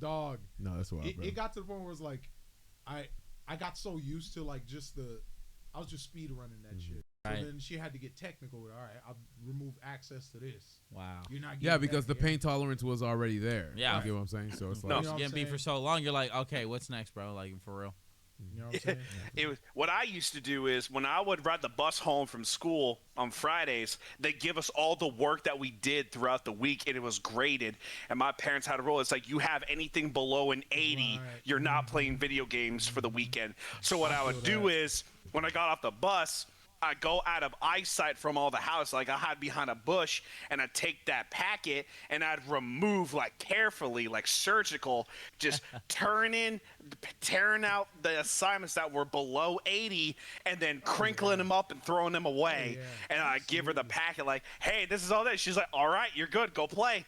dog. No, that's wild, bro. It got to the point where it was like, I got so used to like I was just speed running that shit. So then she had to get technical with, all right, I'll remove access to this. Wow. You're not Yeah, because the pain tolerance was already there. Yeah. You get what I'm saying? So it's No, like, it's gonna be for so long. You're like, okay, what's next, bro? Like, for real. You know what I'm saying? It was what I used to do is when I would ride the bus home from school on Fridays, they give us all the work that we did throughout the week, and it was graded. And my parents had a rule. It's like you have anything below an 80, you're not playing video games for the weekend. So what I would do is when I got off the bus, I go out of eyesight from all the house, like I hide behind a bush, and I'd take that packet and I'd remove like carefully, like surgical, just tearing out the assignments that were below 80 and then crinkling them up and throwing them away. And I'd give her the packet like, hey, this is all that. She's like, all right, you're good. Go play.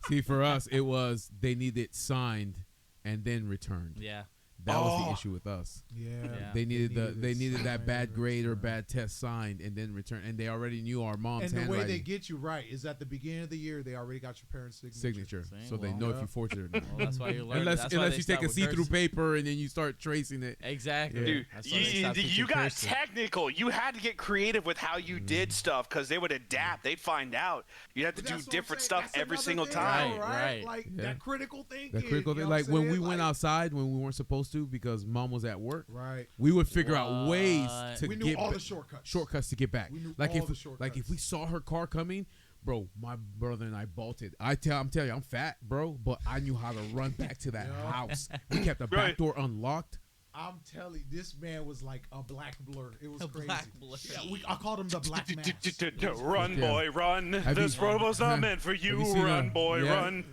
see, for us, it was they needed signed and then returned. Yeah. That was the issue with us. Yeah. They needed that bad grade or bad test signed and then returned, and they already knew our mom's And the way handwriting. they get you right is at the beginning of the year they already got your parents' signature. So they know if you forged it or not. Well, that's why you learn. Unless you take a see-through paper and then you start tracing it. Exactly. Yeah. Dude, That's why they stopped teaching you got cursive. technical. You had to get creative with how you did stuff because they would adapt. They'd find out. You had to do different stuff every single time. Right. Like that critical thinking. That critical thing, like when we went outside when we weren't supposed to because mom was at work. Right. We would figure out ways to we get knew all the shortcuts to get back. We knew like all if the shortcuts. like if we saw her car coming, bro, my brother and I bolted. I'm telling you, I'm fat, bro, but I knew how to run back to that house. We kept the back door unlocked. I'm telling you, this man was like a black blur. It was crazy. Black blur. Yeah, I called him the Black Mass. Run, boy, run. This road was not meant for you. Run, boy, run.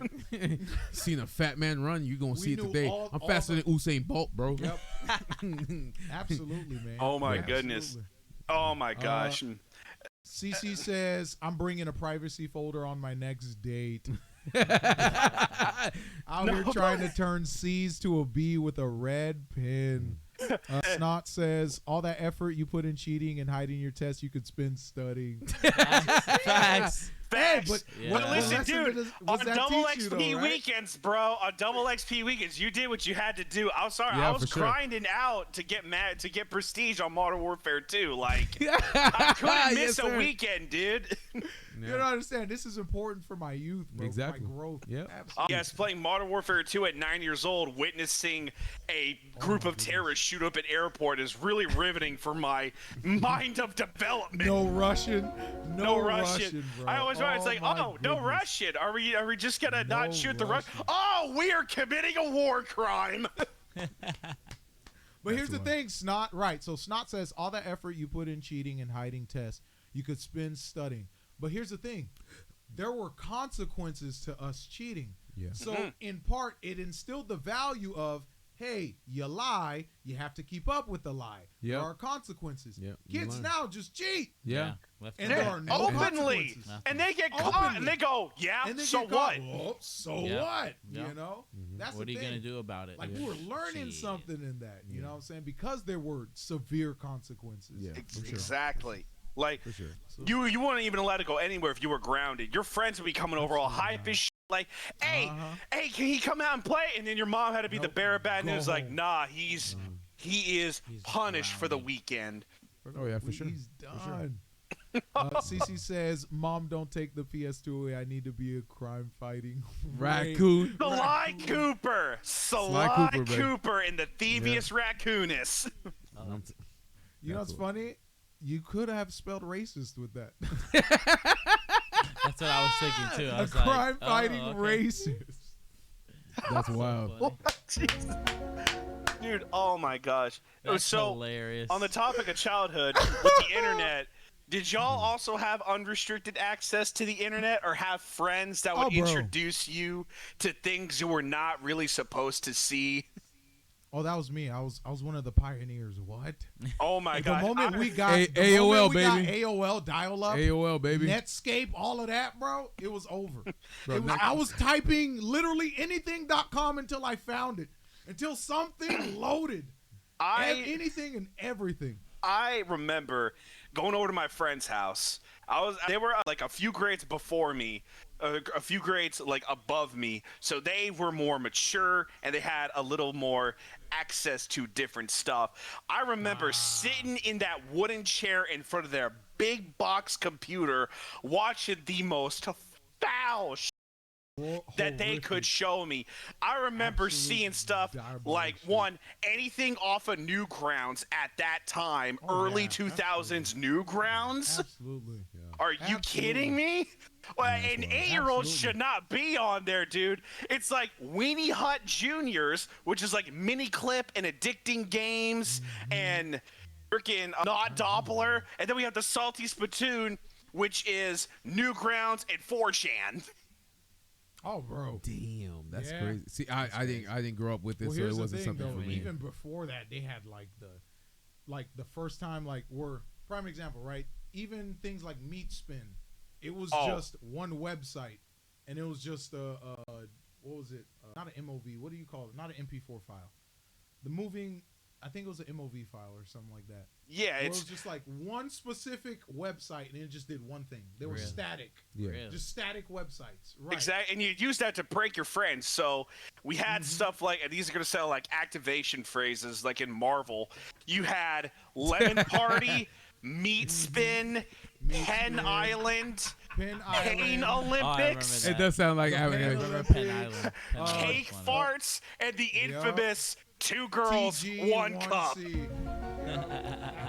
Seen a fat man run, you gonna see it today. I'm all faster than Usain Bolt, bro. Yep. Absolutely, man. Oh my goodness. Oh my gosh. CC says, I'm bringing a privacy folder on my next date. Out here trying to turn C's to a B with a red pen. Snot says, all that effort you put in cheating and hiding your tests, you could spend studying. Facts. Facts. But But listen, dude, on that double teach you, XP though, right? weekends, bro, on double XP weekends, you did what you had to do. I'm sorry, Yeah, I was for sure. grinding out to get prestige on Modern Warfare 2. Like, I couldn't miss a weekend, dude. You don't understand. This is important for my youth, bro. Exactly. For my growth. Yep. Absolutely. Yes, playing Modern Warfare 2 at 9 years old, witnessing a group of terrorists shoot up an airport is really riveting for my mind of development. No Russian. No Russian. bro. I always write, it's like, my no goodness. Russian. Are we just gonna No not shoot the Russian? Russian. Oh, we are committing a war crime. But here's the thing, Snot. Right. So Snot says all that effort you put in cheating and hiding tests, you could spend studying. But here's the thing. There were consequences to us cheating. Yeah. So in part, it instilled the value of, hey, you lie, you have to keep up with the lie. Yep. There are consequences. Yep, you Kids learn. now just cheat. Yeah. Left And and there right. are no Openly. consequences. And they get caught and they go, yeah, And they so get what? caught. Well, so Yeah. what? Yeah. You know? That's What are the you thing. gonna do about it? Like we were learning Shit. something in that. You know what I'm saying? Because there were severe consequences. Yeah. For sure. Exactly. Like, For sure. you wouldn't even let it go anywhere if you were grounded. Your friends would be coming over all hype as shit. Like, hey, can he come out and play? And then your mom had to be the bearer of bad news. Like, nah, he is punished for the weekend. Oh yeah, for sure. He's done. Cece says, Mom, don't take the PS2 away. I need to be a crime fighting Raccoon. Sly Cooper. Sly Sly Cooper, Cooper in the thieviest raccoonist. You know what's funny? You could have spelled racist with that. That's what I was thinking too. I A was like, crime fighting okay. racist. That's wild. Dude, oh my gosh. That's So, hilarious. on the topic of childhood with the internet, did y'all also have unrestricted access to the internet or have friends that would Oh, bro. introduce you to things you were not really supposed to see? Oh, that was me. I was one of the pioneers. What? Oh my The god. moment we got AOL, baby. AOL dial-up, AOL, baby. Netscape, all of that, bro, it was over. Bro, I was typing literally anything.com until I found it. Until something loaded. Anything and everything. I remember going over to my friend's house. They were like a few grades before me. a few grades like above me, so they were more mature and they had a little more access to different stuff. I remember sitting in that wooden chair in front of their big box computer watching the most foul that they could show me. I remember seeing stuff like anything off of Newgrounds at that time, early 2000s Newgrounds. Absolutely. Are you kidding me? Well, an 8-year-old should not be on there, dude. It's like Weenie Hut Juniors, which is like Mini Clip and Addicting Games and freaking Not Doppler, and then we have the Salty Spittoon, which is Newgrounds and 4chan. Oh, bro. Damn, that's crazy. See, I didn't grow up with this, so it wasn't something for me. Even before that, they had like the first time, like, prime example, right? Even things like Meat Spin, it was just one website, and it was just what was it? Not an MOV. What do you call it? Not an MP4 file. The moving, I think it was an MOV file or something like that. Yeah, it was just like one specific website, and it just did one thing. They were static. Yeah. Just static websites. Right. Exactly, and you use that to break your friends. So we had stuff like, and these are going to sound like activation phrases, like in Marvel. You had Lemon Party, Meat Spin, Pen Island, Pain Olympics. It does sound like I remember Pen Island. Cake Farts, and the infamous Two Girls, One Cup.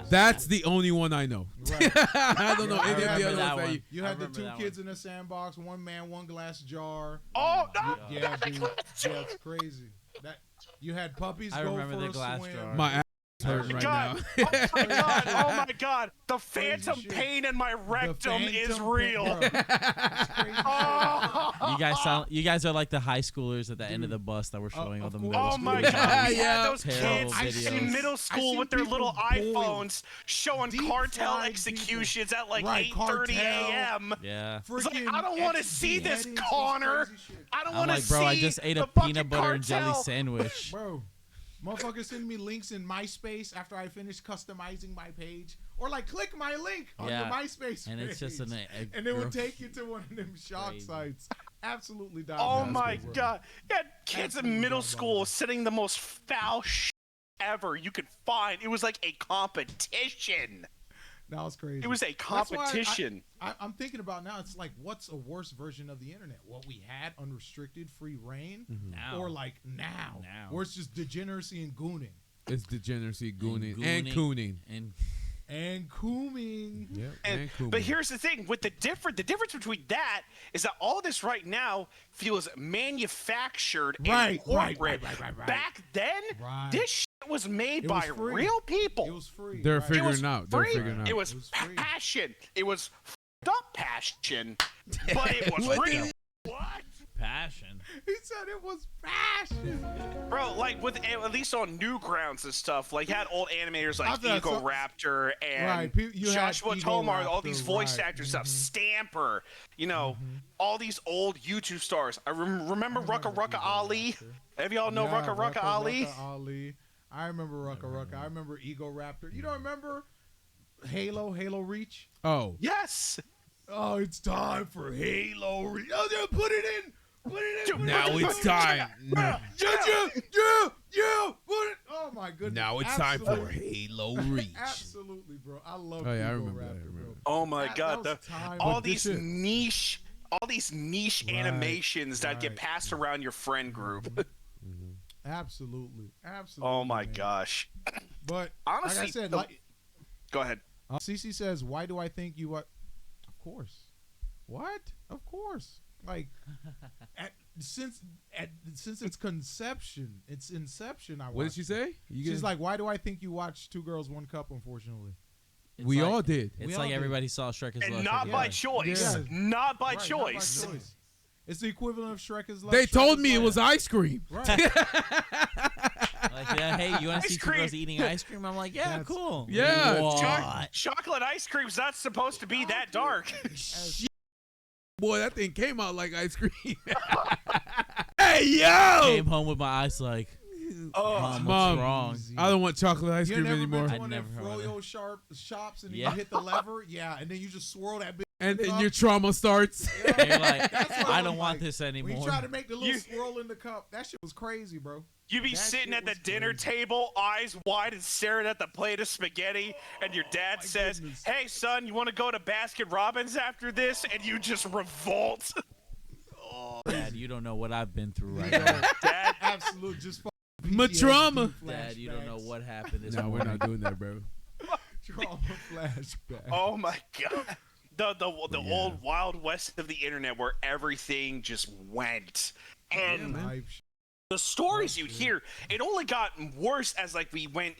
That's the only one I know. Right. I don't know any of the that other ones. one. You had the two kids in a sandbox, one man, one glass jar. Oh, no. Yeah, dude. Yeah, it's crazy. That you had puppies I go remember for the a glass swim. jar. My ass is hurting right now. Oh my god! Oh my god! The phantom shit. pain in my rectum is Phantom real. Bro. It's crazy. Oh, You guys are like the high schoolers at the end of the bus that were showing all of the course. middle oh my schoolers. god! We Yeah. had those Terrible kids in videos. middle I've school seen with their little people boil. iPhones showing Deep cartel fried executions at like Right, 8:30 cartel. a.m. Yeah. It's like, Freaking I don't want to see this, beheadings, Connor. crazy shit. I don't I'm want to like, see bro, I just ate the a fucking peanut butter and jelly cartel. sandwich. Bro, motherfuckers send me links in MySpace after I finish customizing my page, or like click my link on Yeah. the MySpace And page, it's just and it would take you to one of them shock Crazy. sites. Absolutely Oh diabolical, my bro. god! Yeah, kids in Absolutely middle diabolical. school sending the most foul shit ever you could find. It was like a competition. That was crazy. It was a That's why competition. I'm thinking about now. It's like, what's a worse version of the internet? What we had, unrestricted, free reign, Now. or like now, Now. where it's just degeneracy and gooning It's degeneracy, gooning, gooning. and cooning. and cooming. Yep, And, cooning. but here's the thing: with the difference between that is that all this right now feels manufactured and Right. corporate. Back then, Right. this shit was made It was by free. real people. It was free. They're right. It was figuring out. They're free. figuring out. It was It was free. passion. It was f***ed up passion, but it was What real. the- What? Passion. He said it was passion. Bro, like with at least on Newgrounds and stuff, like had old animators like I thought Ego Raptor and Right, you had Joshua Ego Tomar, all Raptor, these voice right, actors stuff, Stamper, you know, all these old YouTube stars. I remember Rucka Rucka Ali. Have y'all know Yeah, Rucka Rucka Ali? Rucka Ali. I remember Rucka Rucka. I remember Ego Raptor. You don't remember Halo Reach? Oh, Yes. Oh, it's time for Halo Reach. Oh, yeah, put it in. Put it in. now it's time. Yeah. Put it. Oh my goodness. Now it's time for Absolutely. Halo Reach. Absolutely, bro. I love Oh, yeah, I Ego remember that, I Raptor, remember bro. that. Oh my That God. was time. All But this these shit- niche Right, animations that get right. passed around your friend group. Absolutely. Oh my man. gosh. But Honestly, like I said, the- like Go ahead. Cece says, "Why do I think you are?" Of course. What? Of course. Like since its conception, its inception. I What did watched she it. say? She's like, "Why do I think you watched Two Girls, One Cup?" Unfortunately, It's we like- all did. It's We all like did. everybody saw Shrek is And Love. not Shrek is by Love. choice. Yeah. Not by Right, choice. not by choice. It's the equivalent of Shrek is Love. They Shrek told is me it Love. was ice cream. Right. Like, yeah, hey, you want to Ice see two cream. girls eating ice cream? I'm like, yeah, That's- cool. Yeah. What? Chocolate ice cream's not supposed to be that dark. Boy, that thing came out like ice cream. Hey, yo! Came home with my eyes like, Mom, Mom, what's wrong? I don't want chocolate ice You cream never anymore. been to I'd one of them never heard of Froyo shops and Yeah. you hit the lever, yeah, and then you just swirl that bitch And then your trauma starts. And you're like, That's what I I'm don't want like. this When anymore. you try to make the little swirl in the cup, that shit was crazy, bro. You be That sitting shit at the was dinner crazy. table, eyes wide and staring at the plate of spaghetti, and your dad my says, goodness. "Hey, son, you want to go to Baskin Robbins after this?" And you just revolt. Dad, you don't know what I've been through right Yo, now. Dad, absolute just My PTSD trauma. Dad, you don't know flashbacks. what happened this No, we're morning. not doing that, bro. Trauma flashback. oh my god. The Yeah. old Wild West of the internet where everything just went. And Life shit. the stories you'd hear, it only got worse as like we went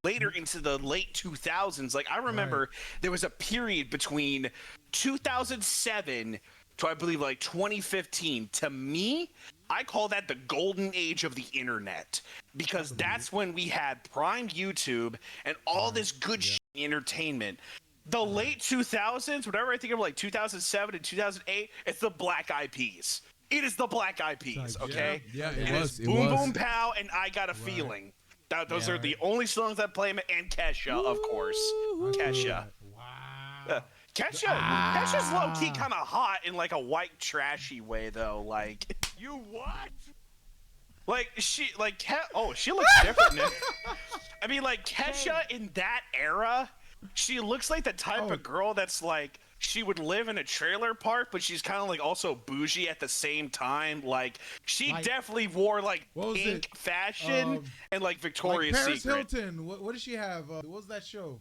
later into the late 2000s. Like I remember there was a period between 2007 to I believe like 2015. To me, I call that the golden age of the internet because that's when we had Prime YouTube and all this good entertainment. The late 2000s, whenever I think of like 2007 and 2008, it's the Black Eyed Peas. It is the Black Eyed Peas, okay? Yeah, It it was. is It Boom was. Boom Pow and I Got a Feeling. Those Yeah, are the only songs that play, and Kesha, of course. Kesha. Wow. Kesha's low key kind of hot in like a white trashy way though. Like you what? Like she she looks different now. I mean like Kesha in that era, she looks like the type of girl that's like she would live in a trailer park, but she's kind of like also bougie at the same time. Like she Like- definitely wore like What was pink it? fashion and like Victoria's like Paris Secret. Hilton. What does she have? What was that show?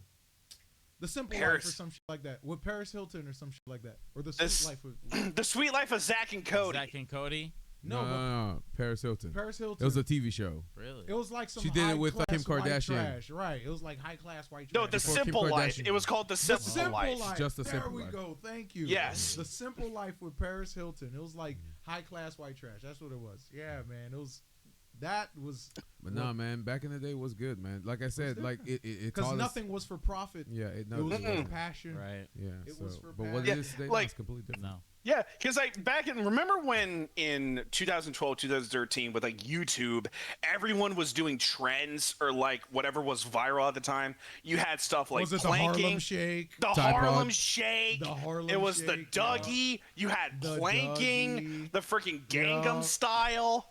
The Simple Paris. Life or some shit like that. With Paris Hilton or some shit like that. Or The This- Sweet Life of... The Sweet Life of Zach and Cody. Zach and Cody? No, but No. Paris Hilton. Paris Hilton. It was a TV show. Really? It was like some She did it with, high-class Kim white Kardashian. Trash. Right. It was like high class white No, trash. The Before Kim Simple Life. Kardashian. It was called The The Simple, Simple Life. Life. Just The there Simple we Life. go. Thank you. Yes. The Simple Life with Paris Hilton. It was like high class white trash. That's what it was. Yeah, man. It was. That was. But nah, man, back in the day was good, man. Like I said, like it Because taught us- nothing was for profit. Yeah, it It was wasn't. for passion. Right. Yeah, It so, was for but what passion. it is today, like- it's completely different. No. Yeah, because like back in remember when in 2012, 2013 with like YouTube, everyone was doing trends or like whatever was viral at the time. You had stuff like Was it the planking, Harlem Shake? the Tide Harlem Pod. Shake. The Harlem It was the Shake, Dougie. You had The planking, Dougie. the freaking Gangnam Yeah. style.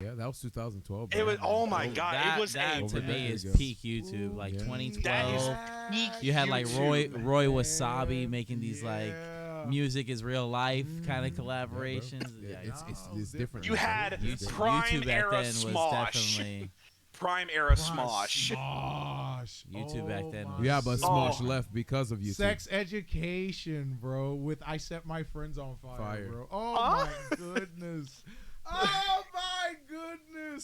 Yeah, that was 2012. It was bro. oh my god, that, it was that a to Over me there is you go. peak YouTube, like Yeah. 2012. That is peak You had like YouTube. Roy Wasabi making these Yeah. like music is real life kind of Mm. collaborations. Yeah, Yeah, it's different. You man. had It's different. Prime YouTube back era then was Smosh. definitely Prime era Smosh. Smosh. YouTube back then my was- Yeah, but Smosh Oh. left because of YouTube. Sex education, bro. With I Set My Friends on Fire, Fire. bro. Oh Huh? my goodness. Oh